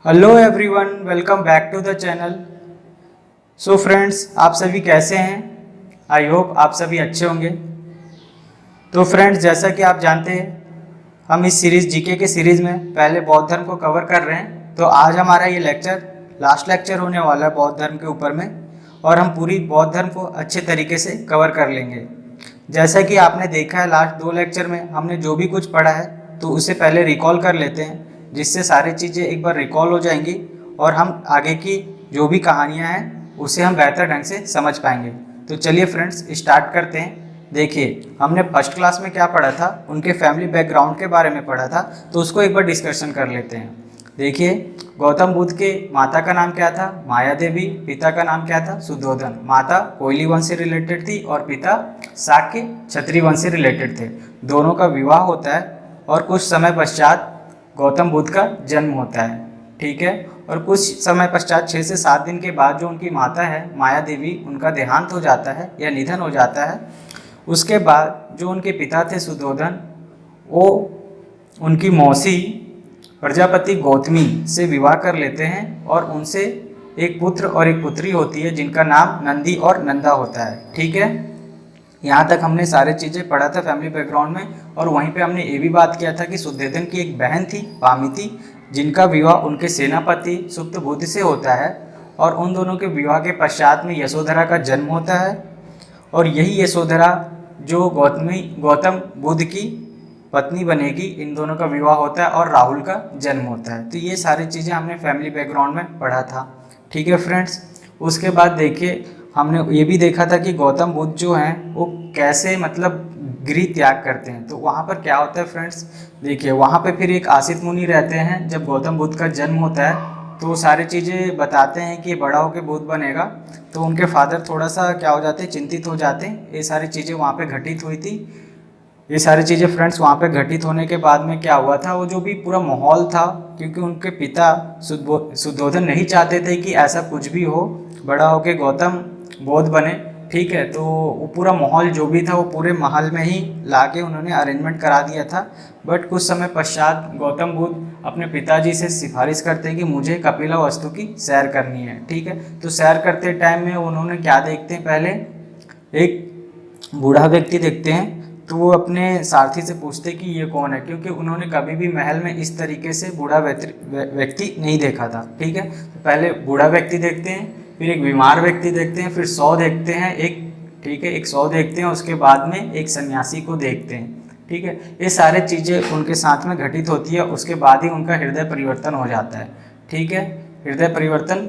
Hello everyone, welcome back to the channel. So friends, आप सभी कैसे हैं? आई होप आप सभी अच्छे होंगे। तो फ्रेंड्स, जैसा कि आप जानते हैं, हम इस सीरीज़ जीके के सीरीज़ में पहले बौद्ध धर्म को कवर कर रहे हैं। तो आज हमारा ये लेक्चर लास्ट लेक्चर होने वाला है बौद्ध धर्म के ऊपर में, और हम पूरी बौद्ध धर्म को अच्छे तरीके से कवर कर लेंगे। जैसा कि आपने देखा है, लास्ट 2 लेक्चर में हमने जो भी कुछ पढ़ा है तो उसे पहले रिकॉल कर लेते हैं, जिससे सारी चीज़ें एक बार रिकॉल हो जाएंगी और हम आगे की जो भी कहानियाँ हैं उसे हम बेहतर ढंग से समझ पाएंगे। तो चलिए फ्रेंड्स, स्टार्ट करते हैं। देखिए, हमने फर्स्ट क्लास में क्या पढ़ा था, उनके फैमिली बैकग्राउंड के बारे में पढ़ा था, तो उसको एक बार डिस्कशन कर लेते हैं। देखिए, गौतम बुद्ध के माता का नाम क्या था? माया देवी। पिता का नाम क्या था? सुद्धोधन। माता कोयली वंश से रिलेटेड थी और पिता शाक्य क्षत्रिय वंश से रिलेटेड थे। दोनों का विवाह होता है और कुछ समय पश्चात गौतम बुद्ध का जन्म होता है। ठीक है, और कुछ समय पश्चात 6 से 7 दिन के बाद जो उनकी माता है माया देवी, उनका देहांत हो जाता है या निधन हो जाता है। उसके बाद जो उनके पिता थे सुद्धोधन, वो उनकी मौसी प्रजापति गौतमी से विवाह कर लेते हैं और उनसे एक पुत्र और एक पुत्री होती है, जिनका नाम नंदी और नंदा होता है। ठीक है, यहाँ तक हमने सारे चीज़ें पढ़ा था फैमिली बैकग्राउंड में। और वहीं पे हमने ये भी बात किया था कि सुद्धोधन की एक बहन थी पामिति, जिनका विवाह उनके सेनापति सुप्तबुद्धि से होता है, और उन दोनों के विवाह के पश्चात में यशोधरा का जन्म होता है। और यही यशोधरा जो गौतम बुद्ध की पत्नी बनेगी, इन दोनों का विवाह होता है और राहुल का जन्म होता है। तो ये सारी चीज़ें हमने फैमिली बैकग्राउंड में पढ़ा था। ठीक है फ्रेंड्स, उसके बाद देखिए, हमने ये भी देखा था कि गौतम बुद्ध जो हैं वो कैसे मतलब गृह त्याग करते हैं। तो वहाँ पर क्या होता है फ्रेंड्स, देखिए वहाँ पे फिर एक आसित मुनि रहते हैं। जब गौतम बुद्ध का जन्म होता है तो वो सारी चीज़ें बताते हैं कि बड़ा होकर बुद्ध बनेगा। तो उनके फादर थोड़ा सा क्या हो जाते हैं, चिंतित हो जाते हैं। ये सारी चीज़ें वहाँ पे घटित हुई थी। ये सारी चीज़ें फ्रेंड्स वहाँ पे घटित होने के बाद में क्या हुआ था, वो जो भी पूरा माहौल था, क्योंकि उनके पिता सुद्धोधन नहीं चाहते थे कि ऐसा कुछ भी हो, बड़ा होकर गौतम बौद्ध बने। ठीक है, तो वो पूरा माहौल जो भी था वो पूरे महल में ही लाके उन्होंने अरेंजमेंट करा दिया था। बट कुछ समय पश्चात गौतम बुद्ध अपने पिताजी से सिफारिश करते हैं कि मुझे कपिला वस्तु की सैर करनी है। ठीक है, तो सैर करते टाइम में उन्होंने क्या देखते हैं, पहले एक बूढ़ा व्यक्ति देखते हैं। तो वो अपने सारथी से पूछते कि ये कौन है, क्योंकि उन्होंने कभी भी महल में इस तरीके से बूढ़ा व्यक्ति नहीं देखा था। ठीक है, तो पहले बूढ़ा व्यक्ति देखते हैं, फिर एक बीमार व्यक्ति देखते हैं, फिर 100 देखते हैं एक। ठीक है, एक 100 देखते हैं, उसके बाद में एक सन्यासी को देखते हैं। ठीक है, ये सारे चीज़ें उनके साथ में घटित होती है। उसके बाद ही उनका हृदय परिवर्तन हो जाता है। ठीक है, हृदय परिवर्तन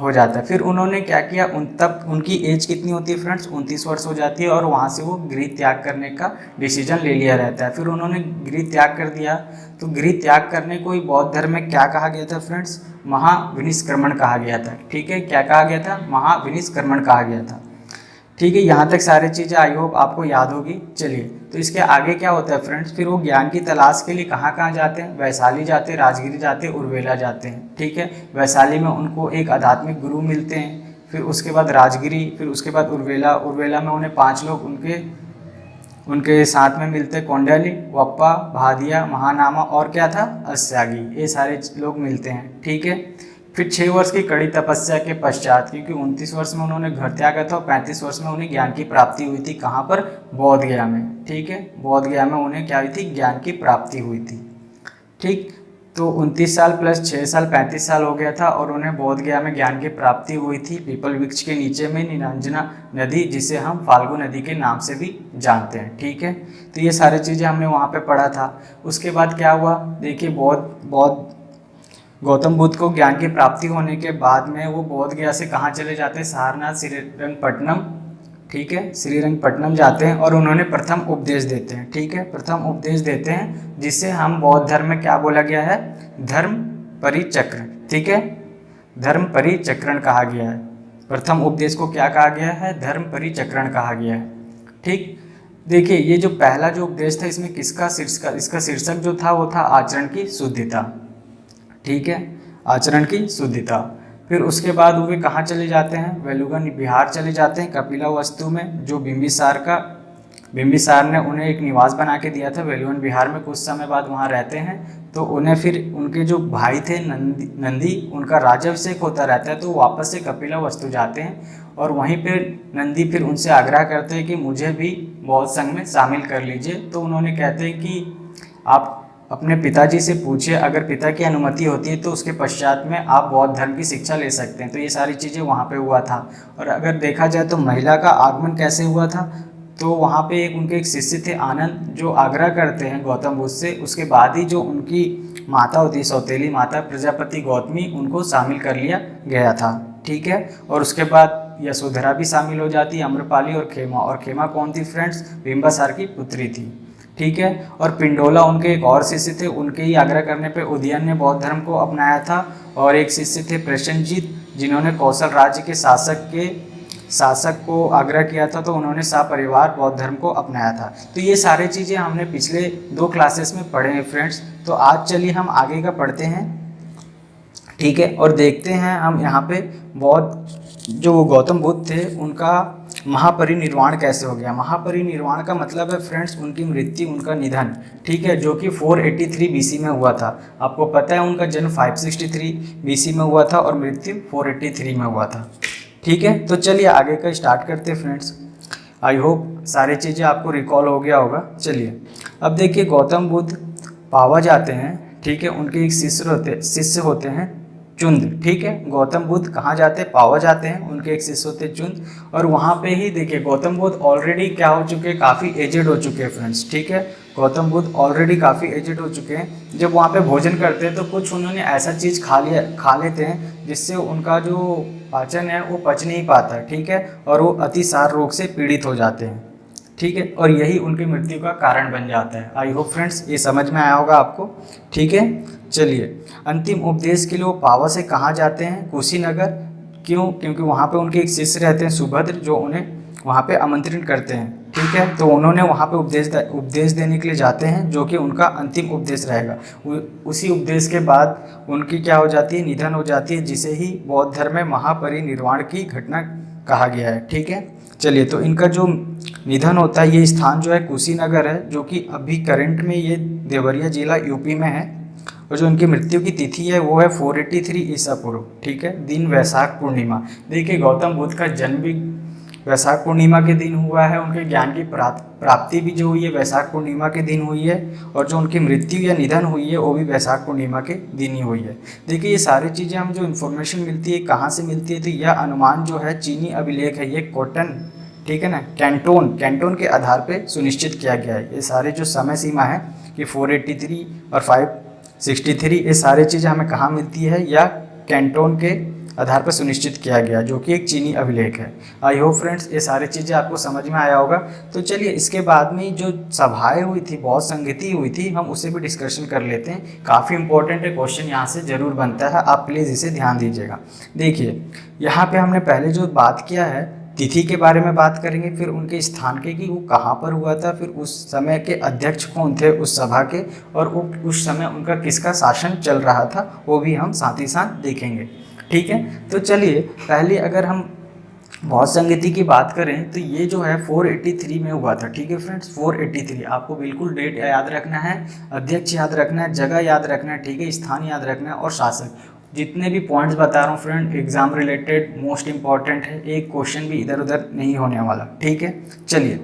हो जाता है। फिर उन्होंने क्या किया, तब उनकी एज कितनी होती है फ्रेंड्स, 29 वर्ष हो जाती है, और वहाँ से वो गृह त्याग करने का डिसीजन ले लिया रहता है। फिर उन्होंने गृह त्याग कर दिया। तो गृह त्याग करने को ही बौद्ध धर्म में क्या कहा गया था फ्रेंड्स, महाविनिष्क्रमण कहा गया था। ठीक है, क्या कहा गया था, महाविनिष्क्रमण कहा गया था। ठीक है, यहाँ तक सारी चीज़ें आई होप आपको याद होगी। चलिए, तो इसके आगे क्या होता है फ्रेंड्स, फिर वो ज्ञान की तलाश के लिए कहाँ कहाँ जाते हैं, वैशाली जाते हैं, राजगिरी जाते हैं, उर्वेला जाते हैं। ठीक है, वैशाली में उनको एक आध्यात्मिक गुरु मिलते हैं, फिर उसके बाद राजगिरी, फिर उसके बाद उर्वेला में उन्हें 5 लोग उनके साथ में मिलते हैं। कौंडली, वप्पा, भादिया, महानामा और क्या था, अस्यागी, ये सारे लोग मिलते हैं। ठीक है, फिर 6 वर्ष की कड़ी तपस्या के पश्चात, क्योंकि 29 वर्ष में उन्होंने घर त्यागा था और 35 वर्ष में उन्हें ज्ञान की प्राप्ति हुई थी। कहाँ पर, बोध गया में। ठीक है, बोध गया में उन्हें क्या हुई थी, ज्ञान की प्राप्ति हुई थी। ठीक, तो 29 साल प्लस 6 साल 35 साल हो गया था, और उन्हें बोध गया में ज्ञान की प्राप्ति हुई थी पीपल वृक्ष के नीचे में नीलांजना नदी, जिसे हम फाल्गु नदी के नाम से भी जानते हैं। ठीक है, तो ये सारी चीज़ें हमने वहाँ पे पढ़ा था। उसके बाद क्या हुआ, देखिए बौद्ध गौतम बुद्ध को ज्ञान की प्राप्ति होने के बाद में वो बोध गया से कहाँ चले जाते हैं, सारनाथ, श्रीरंगपट्टनम। ठीक है, श्रीरंगपट्टनम जाते हैं और उन्होंने प्रथम उपदेश देते हैं। ठीक है, प्रथम उपदेश देते हैं, जिससे हम बौद्ध धर्म में क्या बोला गया है, धर्म परिचक्रण। ठीक है, धर्म परिचक्रण कहा गया है। प्रथम उपदेश को क्या कहा गया है, धर्म परिचक्रण कहा गया है। ठीक, देखिए ये जो पहला जो उपदेश था, इसमें इसका शीर्षक जो था वो था आचरण की शुद्धता। ठीक है, आचरण की शुद्धता। फिर उसके बाद वे कहाँ चले जाते हैं, वेलुगन बिहार चले जाते हैं, कपिला वस्तु में, जो बिंबिसार का बिंबिसार ने उन्हें एक निवास बना के दिया था वेलुवन विहार में। कुछ समय बाद वहाँ रहते हैं तो उन्हें फिर उनके जो भाई थे नंदी उनका राज्याभिषेक होता रहता है, तो वापस से कपिलवस्तु जाते हैं और वहीं पे नंदी फिर उनसे आग्रह करते हैं कि मुझे भी बौद्ध संघ में शामिल कर लीजिए। तो उन्होंने कहते हैं कि आप अपने पिताजी से पूछिए, अगर पिता की अनुमति होती है तो उसके पश्चात में आप बौद्ध धर्म की शिक्षा ले सकते हैं। तो ये सारी चीज़ें वहाँ पे हुआ था। और अगर देखा जाए तो महिला का आगमन कैसे हुआ था, तो वहाँ पे उनके एक शिष्य थे आनंद, जो आग्रह करते हैं गौतम बुद्ध से। उसके बाद ही जो उनकी माता होती है, सौतेली माता प्रजापति गौतमी, उनको शामिल कर लिया गया था। ठीक है, और उसके बाद यशोधरा भी शामिल हो जाती है, अम्रपाली और खेमा। और खेमा कौन थी फ्रेंड्स? बिंबिसार की पुत्री थी। ठीक है, और पिंडोला उनके एक और शिष्य थे, उनके ही आग्रह करने पे उदयन ने बौद्ध धर्म को अपनाया था। और एक शिष्य थे प्रसेनजीत, जिन्होंने कौशल राज्य के शासक को आग्रह किया था, तो उन्होंने सपरिवार बौद्ध धर्म को अपनाया था। तो ये सारी चीज़ें हमने पिछले 2 क्लासेस में पढ़े हैं फ्रेंड्स। तो आज चलिए हम आगे का पढ़ते हैं। ठीक है, और देखते हैं हम यहाँ पे बौद्ध जो गौतम बुद्ध थे उनका महापरिनिर्वाण कैसे हो गया। महापरिनिर्वाण का मतलब है फ्रेंड्स उनकी मृत्यु, उनका निधन। ठीक है, जो कि 483 बीसी में हुआ था। आपको पता है उनका जन्म 563 बीसी में हुआ था और मृत्यु 483 में हुआ था। ठीक है, तो चलिए आगे का स्टार्ट करते हैं फ्रेंड्स। आई होप सारी चीज़ें आपको रिकॉल हो गया होगा। चलिए अब देखिए, गौतम बुद्ध पावा जाते हैं। ठीक है, उनके एक शिष्य होते हैं चुंद। ठीक है, गौतम बुद्ध कहाँ जाते हैं? पावा जाते हैं। उनके एक शिष्य होते हैं चुंद, और वहाँ पे ही देखिए गौतम बुद्ध ऑलरेडी क्या हो चुके हैं, काफ़ी एजेड हो चुके हैं फ्रेंड्स। ठीक है, गौतम बुद्ध ऑलरेडी काफ़ी एजेड हो चुके हैं। जब वहाँ पे भोजन करते हैं तो कुछ उन्होंने ऐसा चीज़ खा लेते हैं जिससे उनका जो पाचन है वो पच नहीं पाता। ठीक है, और वो अतिसार रोग से पीड़ित हो जाते हैं। ठीक है, और यही उनकी मृत्यु का कारण बन जाता है। आई होप फ्रेंड्स ये समझ में आया होगा आपको। ठीक है, चलिए अंतिम उपदेश के लिए वो पावा से कहाँ जाते हैं? कुशीनगर। क्यों? क्योंकि वहाँ पे उनके एक शिष्य रहते हैं सुभद्र, जो उन्हें वहाँ पे आमंत्रित करते हैं। ठीक है, तो उन्होंने वहाँ पे उपदेश देने के लिए जाते हैं, जो कि उनका अंतिम उपदेश रहेगा। उसी उपदेश के बाद उनकी क्या हो जाती है? निधन हो जाती है, जिसे ही बौद्ध धर्म में महापरिनिर्वाण की घटना कहा गया है। ठीक है, चलिए तो इनका जो निधन होता है, ये स्थान जो है कुशीनगर है, जो कि अभी करंट में ये देवरिया जिला यूपी में है। और जो उनकी मृत्यु की तिथि है वो है 483 ईसा पूर्व। ठीक है, दिन वैशाख पूर्णिमा। देखिए गौतम बुद्ध का जन्म भी वैशाख पूर्णिमा के दिन हुआ है, उनके ज्ञान की प्राप्ति भी जो हुई है वैशाख पूर्णिमा के दिन हुई है, और जो उनकी मृत्यु या निधन हुई है वो भी वैशाख पूर्णिमा के दिन ही हुई है। देखिए ये सारी चीज़ें हम जो इन्फॉर्मेशन मिलती है कहाँ से मिलती है, तो यह अनुमान जो है चीनी अभिलेख है, ये कॉटन, ठीक है ना, कैंटोन के आधार पर सुनिश्चित किया गया है। ये सारे जो समय सीमा है कि 483 और 563, ये सारी चीज़ें हमें कहाँ मिलती है, या कैंटोन के आधार पर सुनिश्चित किया गया, जो कि एक चीनी अभिलेख है। आई होप फ्रेंड्स ये सारी चीज़ें आपको समझ में आया होगा। तो चलिए इसके बाद में जो सभाएं हुई थी, बहुत संगति हुई थी, हम उसे भी डिस्कशन कर लेते हैं। काफ़ी इंपॉर्टेंट है, क्वेश्चन यहाँ से ज़रूर बनता है, आप प्लीज़ इसे ध्यान दीजिएगा। देखिए यहाँ पे हमने पहले जो बात किया है तिथि के बारे में बात करेंगे, फिर उनके स्थान के कि वो कहाँ पर हुआ था, फिर उस समय के अध्यक्ष कौन थे उस सभा के, और वो उस समय उनका किसका शासन चल रहा था, वो भी हम साथ ही साथ देखेंगे। ठीक है, तो चलिए पहले अगर हम बौद्ध संगति की बात करें तो ये जो है 483 में हुआ था। ठीक है फ्रेंड्स, 483 आपको बिल्कुल डेट याद रखना है, अध्यक्ष याद रखना है, जगह याद रखना है, ठीक है, स्थान याद रखना है, और शासक। जितने भी पॉइंट्स बता रहा हूँ friend exam related most important है, एक क्वेश्चन भी इधर उधर नहीं होने वाला। ठीक है, चलिए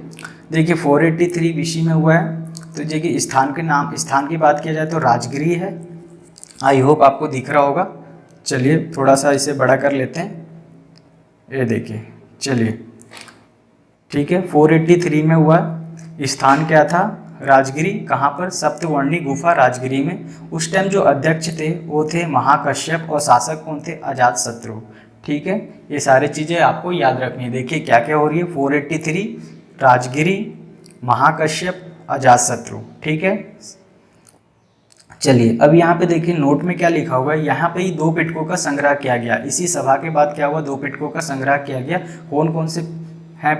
देखिए 483 बीसी में हुआ है। तो देखिए स्थान की बात किया जाए तो राजगिरी है। आई होप आपको दिख रहा होगा। चलिए थोड़ा सा इसे बड़ा कर लेते हैं, ये देखिए, चलिए ठीक है 483 में हुआ। स्थान क्या था? राजगिरी। कहाँ पर? सप्तवर्णी गुफा राजगिरी में। उस टाइम जो अध्यक्ष थे वो थे महाकश्यप, और शासक कौन थे? अजातशत्रु। ठीक है, ये सारी चीज़ें आपको याद रखनी है। देखिए क्या क्या हो रही है, 483 राजगिरी, महाकश्यप, अजातशत्रु। ठीक है, चलिए अब यहाँ पे देखिए नोट में क्या लिखा हुआ है, यहाँ पे ही 2 पिटकों का संग्रह किया गया। इसी सभा के बाद क्या हुआ, 2 पिटकों का संग्रह किया गया। कौन कौन से हैं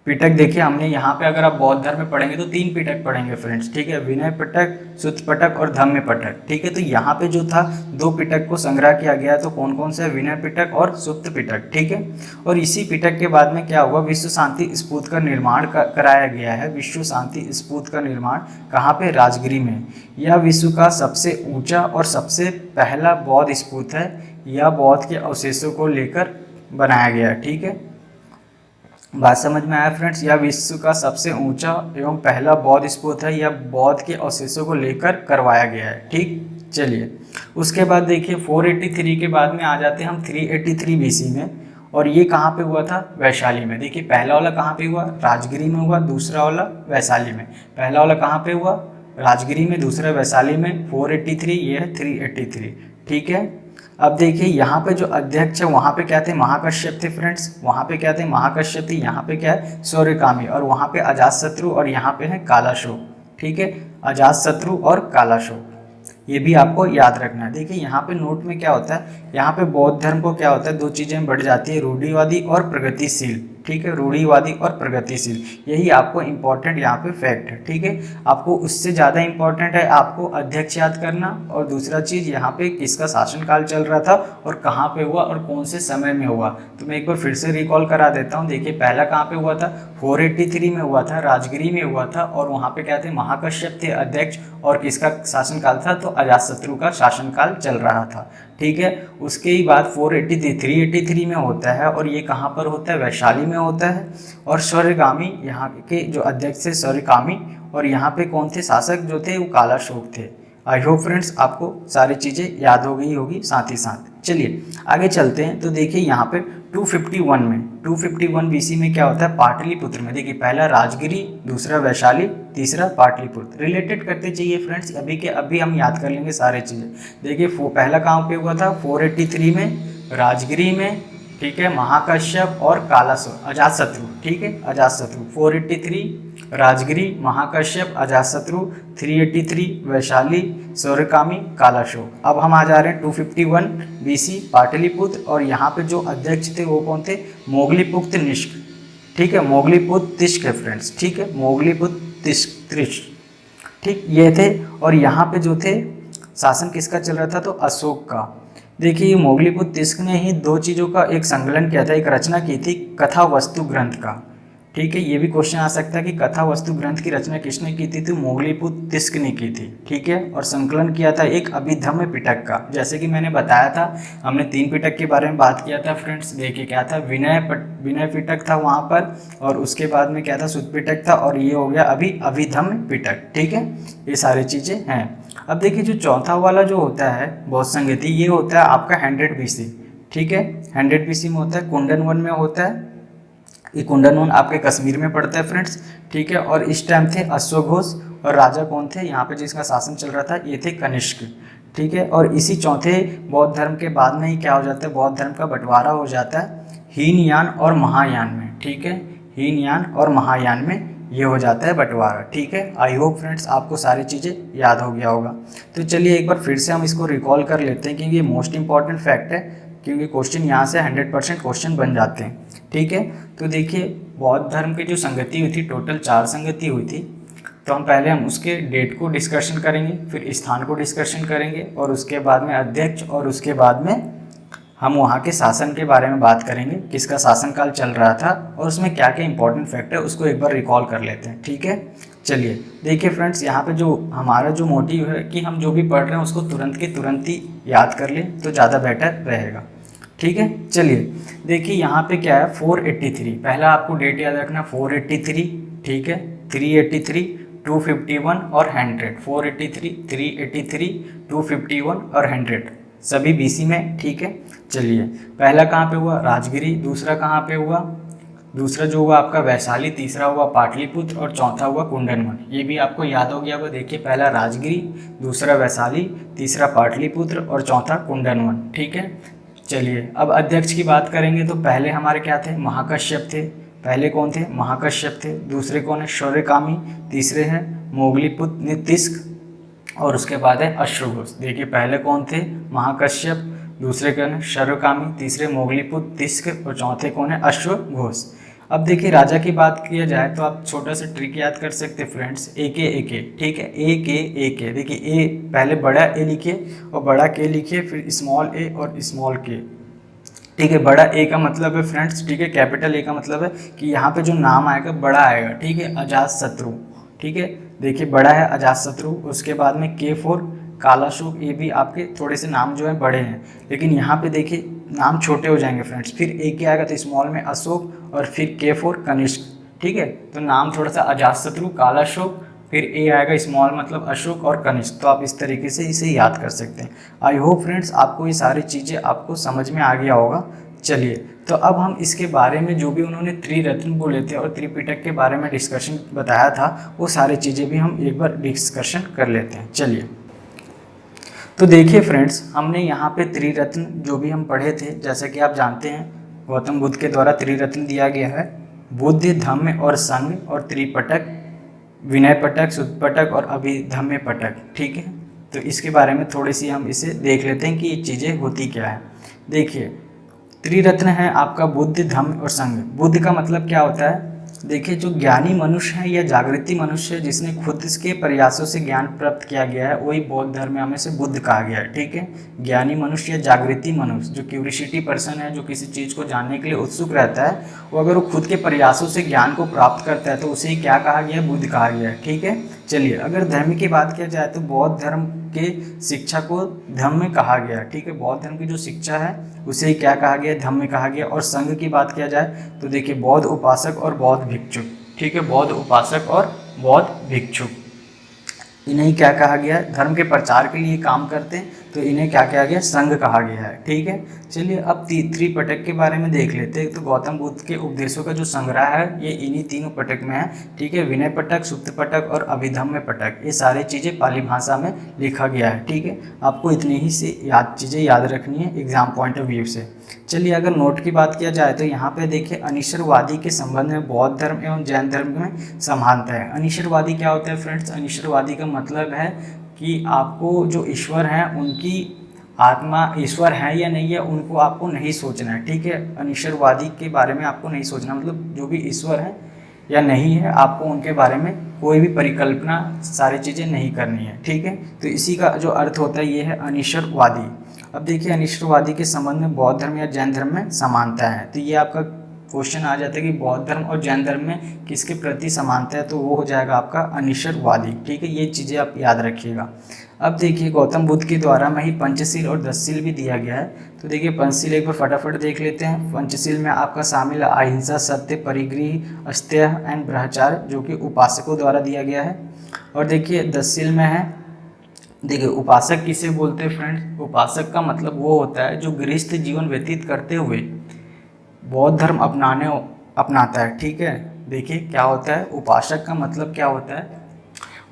पिटक देखिए हमने यहाँ पे अगर आप बौद्ध धर्म में पढ़ेंगे तो 3 पिटक पढ़ेंगे फ्रेंड्स, ठीक है, विनय पिटक, सुत्त पिटक और धम्म पिटक, ठीक है। तो यहाँ पे जो था 2 पिटक को संग्रह किया गया, तो कौन कौन से, विनय पिटक और सुत्त पिटक, ठीक है। और इसी पिटक के बाद में क्या हुआ, विश्व शांति स्फूर्त का निर्माण कराया गया है। विश्व शांति स्फूर्त का निर्माण कहाँ पे, राजगिरी में। यह विश्व का सबसे ऊंचा और सबसे पहला बौद्ध स्फूर्त है। यह बौद्ध के अवशेषों को लेकर बनाया गया, ठीक है। बात समझ में आया फ्रेंड्स, यह विश्व का सबसे ऊंचा एवं पहला बौद्ध स्फूर्त है। यह बौद्ध के अवशेषों को लेकर करवाया गया है, ठीक। चलिए उसके बाद देखिए 483 के बाद में आ जाते हैं हम 383 BC में, और ये कहाँ पे हुआ था, वैशाली में। देखिए पहला वाला कहाँ पे हुआ, राजगिरी में हुआ, दूसरा वाला वैशाली में। पहला वाला कहाँ पे हुआ, राजगिरी में, दूसरा वैशाली में। 483, ये है 383, ठीक है। अब देखिए यहाँ पे जो अध्यक्ष है वहाँ पे क्या थे, महाकश्यप थे फ्रेंड्स। वहाँ पे क्या थे, महाकश्यप थे। यहाँ पे क्या है, शौर्यकामी, और वहाँ पे अजातशत्रु, और यहाँ पे है कालाशोक, ठीक है। अजातशत्रु और कालाशोक, ये भी आपको याद रखना है। देखिए यहाँ पे नोट में क्या होता है, यहाँ पे बौद्ध धर्म को क्या होता है, 2 चीज़ें बढ़ जाती है, रूढ़िवादी और प्रगतिशील, ठीक है। रूढ़िवादी और प्रगतिशील, यही आपको इंपॉर्टेंट यहाँ पे फैक्ट है, ठीक है। आपको उससे ज़्यादा इंपॉर्टेंट है आपको अध्यक्ष याद करना, और दूसरा चीज़ यहाँ पे किसका शासनकाल चल रहा था और कहाँ पे हुआ और कौन से समय में हुआ। तो मैं एक बार फिर से रिकॉल करा देता हूँ। देखिए पहला कहाँ पे हुआ था, 483 में हुआ था, राजगिरी में हुआ था, और वहाँ पे क्या थे, महाकश्यप थे अध्यक्ष, और किसका शासनकाल था, तो अजातशत्रु का शासनकाल चल रहा था, ठीक है। उसके ही बाद 383 में होता है, और ये कहाँ पर होता है, वैशाली में होता है। और शौर्यकामी, यहाँ के जो अध्यक्ष थे शौर्यकामी, और यहाँ पे कौन थे, शासक जो थे वो कालाशोक थे। आई होप फ्रेंड्स आपको सारी चीज़ें याद हो गई होगी साथ ही साथ। चलिए आगे चलते हैं। तो देखिए यहाँ पे 251 में, 251 BC में क्या होता है, पाटलिपुत्र में। देखिए पहला राजगिरी, दूसरा वैशाली, तीसरा पाटलिपुत्र। रिलेटेड करते चाहिए फ्रेंड्स, अभी के अभी हम याद कर लेंगे सारी चीज़ें। देखिए पहला कहाँ पे हुआ था, 483 में, राजगिरी में, ठीक है, महाकश्यप और अजातशत्रु, ठीक है, अजातशत्रु। 483 राजगिरी, महाकश्यप, अजातशत्रु। 383 वैशाली, शौर्यकामी, कालाशोक। अब हम आ जा रहे हैं 251 BC, पाटलिपुत्र, और यहाँ पे जो अध्यक्ष थे वो कौन थे, मोगलीपुत्र निष्क, ठीक है, मोगलीपुत्र तिष्क है फ्रेंड्स, ठीक है, मोगलीपुत्र तिष्क, ठीक, ये थे। और यहाँ पे जो थे शासन किसका चल रहा था, तो अशोक का। देखिए मोगलीपुत्र तिष्क ने ही 2 चीज़ों का एक संकलन किया था, एक रचना की थी कथा वस्तु ग्रंथ का, ठीक है। ये भी क्वेश्चन आ सकता है कि कथा वस्तु ग्रंथ की रचना किसने की थी, तो मोगलीपुत्र तिष्क ने की थी, ठीक है। और संकलन किया था एक अभिधम्म पिटक का। जैसे कि मैंने बताया था, हमने 3 पिटक के बारे में बात किया था फ्रेंड्स। देखिए क्या था, विनय पिटक था वहाँ पर, और उसके बाद में क्या था, सुत्त पिटक था, और ये हो गया अभी अभिधम्म पिटक, ठीक है। ये सारी चीज़ें हैं। अब देखिए जो चौथा वाला जो होता है बौद्ध संगति, ये होता है आपका 100 BC, ठीक है, 100 BC में होता है, कुंडन वन में होता है। ये कुंडन वन आपके कश्मीर में पड़ता है फ्रेंड्स, ठीक है। और इस टाइम थे अश्वघोष, और राजा कौन थे यहाँ पे जिसका शासन चल रहा था, ये थे कनिष्क, ठीक है। और इसी चौथे बौद्ध धर्म के बाद में ही क्या हो जाता है, बौद्ध धर्म का बंटवारा हो जाता है हीनयान और महायान में, ठीक है, हीनयान और महायान में ये हो जाता है बंटवारा, ठीक है। आई होप फ्रेंड्स आपको सारी चीज़ें याद हो गया होगा। तो चलिए एक बार फिर से हम इसको रिकॉल कर लेते हैं, क्योंकि ये मोस्ट इंपॉर्टेंट फैक्ट है, क्योंकि क्वेश्चन यहाँ से 100% क्वेश्चन बन जाते हैं, ठीक है। तो देखिए बौद्ध धर्म की जो संगति हुई थी, टोटल 4 संगति हुई थी। तो हम पहले उसके डेट को डिस्कशन करेंगे, फिर स्थान को डिस्कशन करेंगे, और उसके बाद में अध्यक्ष, और उसके बाद में हम वहाँ के शासन के बारे में बात करेंगे, किसका शासनकाल चल रहा था और उसमें क्या क्या इंपॉर्टेंट फैक्ट है, उसको एक बार रिकॉल कर लेते हैं, ठीक है। चलिए देखिए फ्रेंड्स, यहाँ पे जो हमारा जो मोटिव है कि हम जो भी पढ़ रहे हैं उसको तुरंत के तुरंत ही याद कर लें तो ज़्यादा बेटर रहेगा, ठीक है। चलिए देखिए यहाँ पे क्या है, 483, पहला आपको डेट याद रखना 483, ठीक है, 383, 251 और 100, 483, 383, 251 और 100 सभी BC में, ठीक है। चलिए पहला कहाँ पे हुआ, राजगिरी, दूसरा कहाँ पे हुआ, दूसरा जो हुआ आपका वैशाली, तीसरा हुआ पाटलिपुत्र, और चौथा हुआ कुंडनवन। ये भी आपको याद हो गया होगा। देखिए पहला राजगिरी, दूसरा वैशाली, तीसरा पाटलिपुत्र और चौथा कुंडनवन, ठीक है। चलिए अब अध्यक्ष की बात करेंगे तो पहले हमारे क्या थे, महाकश्यप थे। पहले कौन थे, महाकश्यप थे। दूसरे कौन है, शौर्यकामी। तीसरे हैं मोगलीपुत्र तिष्क, और उसके बाद है अश्वघोष। देखिए पहले कौन थे, महाकश्यप, दूसरे कौन है शौर्यकामी, तीसरे मोगलीपुत्र तिष्क, और चौथे कौन है अश्वघोष। अब देखिए राजा की बात किया जाए तो आप छोटा सा ट्रिक याद कर सकते हैं फ्रेंड्स, ए के, ठीक है, ए के। देखिए ए पहले बड़ा ए लिखिए और बड़ा के लिखिए, फिर स्मॉल ए और स्मॉल के, ठीक है। बड़ा ए का मतलब है फ्रेंड्स, ठीक है, कैपिटल ए का मतलब है कि यहाँ पे जो नाम आएगा बड़ा आएगा, ठीक है, अजातशत्रु, ठीक है। देखिए बड़ा है अजातशत्रु, उसके बाद में के फोर कालाशोक, ये भी आपके थोड़े से नाम जो है बड़े हैं, लेकिन यहाँ पे देखिए नाम छोटे हो जाएंगे फ्रेंड्स। फिर ए के आएगा तो स्मॉल में अशोक और फिर के फोर कनिष्क, ठीक है। तो नाम थोड़ा सा अजातशत्रु, कालाशोक, फिर ए आएगा स्मॉल मतलब अशोक और कनिष्क। तो आप इस तरीके से इसे याद कर सकते हैं। आई होप फ्रेंड्स आपको ये सारी चीज़ें आपको समझ में आ गया होगा। चलिए तो अब हम इसके बारे में जो भी उन्होंने त्रिरत्न बोले थे और त्रिपिटक के बारे में डिस्कशन बताया था, वो सारी चीज़ें भी हम एक बार डिस्कशन कर लेते हैं। चलिए तो देखिए फ्रेंड्स, हमने यहाँ पे त्रिरत्न जो भी हम पढ़े थे, जैसा कि आप जानते हैं गौतम बुद्ध के द्वारा त्रिरत्न दिया गया है, बुद्ध, धम्म और संघ, और त्रिपटक, विनय पटक, सुत्तपटक और अभिधम्य पटक, ठीक है। तो इसके बारे में थोड़ी सी हम इसे देख लेते हैं कि ये चीज़ें होती क्या है। देखिए त्रिरत्न है आपका बुद्ध, धम्म और संघ। बुद्ध का मतलब क्या होता है, देखिए जो ज्ञानी मनुष्य है या जागृति मनुष्य है जिसने खुद के प्रयासों से ज्ञान प्राप्त किया गया है, वही बौद्ध धर्म में से बुद्ध कहा गया है, ठीक है। ज्ञानी मनुष्य या जागृति मनुष्य, जो क्यूरियोसिटी पर्सन है, जो किसी चीज़ को जानने के लिए उत्सुक रहता है, वो अगर वो खुद के प्रयासों से ज्ञान को प्राप्त करता है तो उसे क्या कहा गया है, बुद्ध कहा गया है, ठीक है। चलिए अगर धर्म की बात किया जाए तो बौद्ध धर्म के शिक्षा को धम्म कहा गया, ठीक है। बौद्ध धर्म की जो शिक्षा है उसे क्या कहा गया, धम्म कहा गया। और संघ की बात किया जाए तो देखिए बौद्ध उपासक और बौद्ध भिक्षुक, ठीक है, बौद्ध उपासक और बौद्ध भिक्षुक, इन्हें क्या कहा गया, धर्म के प्रचार के लिए काम करते हैं तो इन्हें क्या कहा गया, संघ कहा गया है, ठीक है। चलिए अब त्रिपटक के बारे में देख लेते हैं। तो गौतम बुद्ध के उपदेशों का जो संग्रह है ये इन्हीं तीनों पटक में है, ठीक है। विनय पटक, सुत्त पटक और अभिधम्य पटक, ये सारी चीज़ें पाली भाषा में लिखा गया है, ठीक है। आपको इतनी ही से चीज़ें याद रखनी है एग्जाम पॉइंट ऑफ व्यू से। चलिए अगर नोट की बात किया जाए तो यहाँ पे देखिए अनिश्वरवादी के संबंध में बौद्ध धर्म एवं जैन धर्म में समानता है। अनिश्वरवादी क्या होता है फ्रेंड्स, अनिश्वरवादी का मतलब है कि आपको जो ईश्वर हैं उनकी आत्मा ईश्वर है या नहीं है उनको आपको नहीं सोचना है, ठीक है। अनिश्वरवादी के बारे में आपको नहीं सोचना, मतलब जो भी ईश्वर है या नहीं है आपको उनके बारे में कोई भी परिकल्पना सारी चीज़ें नहीं करनी है, ठीक है। तो इसी का जो अर्थ होता है ये है अनिश्वरवादी। अब देखिए अनिश्वरवादी के संबंध में बौद्ध धर्म या जैन धर्म में समानता है, तो ये आपका क्वेश्चन आ जाता है कि बौद्ध धर्म और जैन धर्म में किसके प्रति समानता है, तो वो हो जाएगा आपका अनिश्वरवादी, ठीक है। ये चीज़ें आप याद रखिएगा। अब देखिए गौतम बुद्ध के द्वारा में ही पंचशील और 10 भी दिया गया है। तो देखिए पंचशील एक बार फटाफट देख लेते हैं। पंचशील में आपका शामिल है अहिंसा, सत्य, परिग्रह, अस्तेय एंड ब्रह्मचार्य, जो कि उपासकों द्वारा दिया गया है। और देखिए 10 में है, देखिए उपासक किसे बोलते हैं फ्रेंड्स, उपासक का मतलब वो होता है जो गृहस्थ जीवन व्यतीत करते हुए बौद्ध धर्म अपनाता है, ठीक है। देखिए क्या होता है, उपासक का मतलब क्या होता है,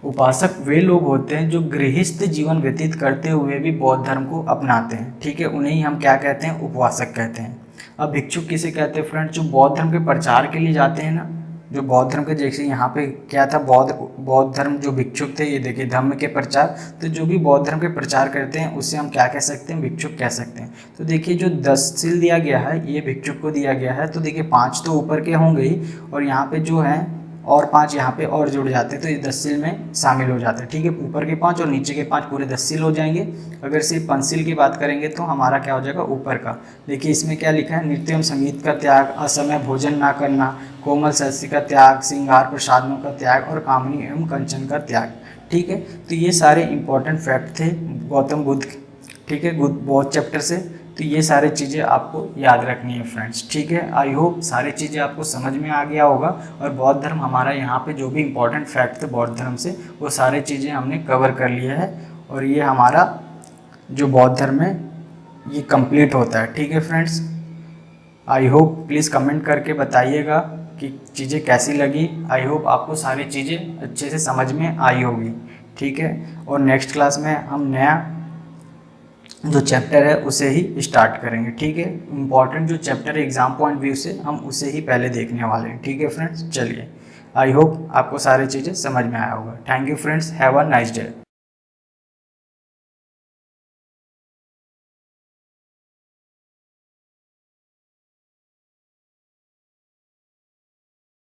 उपासक वे लोग होते हैं जो गृहस्थ जीवन व्यतीत करते हुए भी बौद्ध धर्म को अपनाते हैं, ठीक है। उन्हें ही हम क्या कहते हैं, उपासक कहते हैं। अब भिक्षुक किसे कहते हैं फ्रेंड्स, जो बौद्ध धर्म के प्रचार के लिए जाते हैं ना, जो बौद्ध धर्म के, जैसे यहाँ पे क्या था, बौद्ध धर्म जो भिक्षुक थे, ये देखिए धम्म के प्रचार, तो जो भी बौद्ध धर्म के प्रचार करते हैं उससे हम क्या कह सकते हैं, भिक्षुक कह सकते हैं। तो देखिए जो 10 शील दिया गया है ये भिक्षुक को दिया गया है। तो देखिए 5 तो ऊपर के होंगे ही, और यहाँ पे जो है और 5 यहाँ पे और जुड़ जाते हैं, तो ये 10 शील में शामिल हो जाते हैं, ठीक है। ऊपर के 5 और नीचे के 5 पूरे 10 शील हो जाएंगे। अगर सिर्फ पंचशील की बात करेंगे तो हमारा क्या हो जाएगा, ऊपर का। देखिए इसमें क्या लिखा है, नृत्य एवं संगीत का त्याग, असमय भोजन ना करना, कोमल शस्त्र का त्याग, श्रृंगार प्रसादों का त्याग और कामनी एवं कंचन का त्याग, ठीक है। तो ये सारे इंपॉर्टेंट फैक्ट थे गौतम बुद्ध, ठीक है, बौद्ध चैप्टर से। तो ये सारी चीज़ें आपको याद रखनी है फ्रेंड्स, ठीक है। आई होप सारी चीज़ें आपको समझ में आ गया होगा। और बौद्ध धर्म हमारा यहाँ पे जो भी इंपॉर्टेंट फैक्ट थे बौद्ध धर्म से, वो सारी चीज़ें हमने कवर कर लिया है। और ये हमारा जो बौद्ध धर्म है ये कंप्लीट होता है, ठीक है friends. I hope please comment करके बताइएगा कि चीज़ें कैसी लगी। आई होप आपको सारी चीज़ें अच्छे से समझ में आई होगी, ठीक है। और नेक्स्ट क्लास में हम नया जो चैप्टर है उसे ही स्टार्ट करेंगे, ठीक है। इंपॉर्टेंट जो चैप्टर है एग्जाम पॉइंट व्यू से हम उसे ही पहले देखने वाले हैं, ठीक है फ्रेंड्स। चलिए आई होप आपको सारी चीज़ें समझ में आया होगा। Thank you friends, have a nice day.